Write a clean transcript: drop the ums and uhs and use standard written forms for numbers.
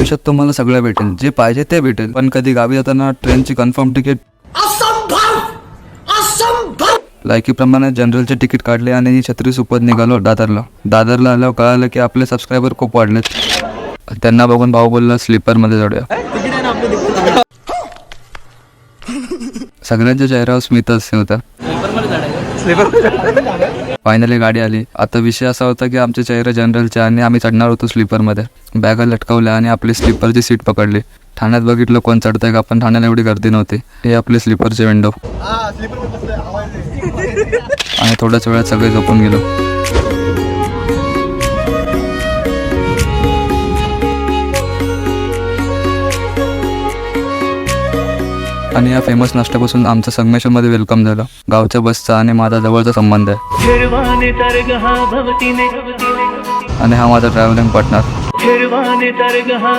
आयुष्यात तुम्हाला सगळं भेटेल, जे पाहिजे ते भेटेल, पण कधी गावी जाताना ट्रेनची कन्फर्म तिकीट लायकीप्रमाणे जनरलचे तिकीट काढले आणि छत्री सोबत निघालो दादरला आल्यावर कळालं की आपले सबस्क्रायबर खूप वाढलेत. त्यांना बघून भाऊ बोलला स्लीपरमध्ये चढूया. सगळ्यांच्या चेहऱ्यावर स्मितच होता. फायनली गाडी आली. आता विषय असा होता की आमचे चेहरे जनरलचे आणि आम्ही चढणार होतो स्लीपरमध्ये. बॅगा लटकवल्या आणि आपली स्लीपरची सीट पकडली. ठाण्यात बघितलं कोण चढतंय का, पण ठाण्याला एवढी गर्दी नव्हती. हे आपले स्लीपरचे विंडो. आणि थोड्याच वेळात सगळे झोपून गेलो. आणि या फेमस नाश्त्यापासून आमचं संगमेश्वरमध्ये वेलकम झालं. गावच्या बसचा आणि माझा जवळचा संबंध आहे. आणि हा माझा ट्रॅव्हलिंग पार्टनर.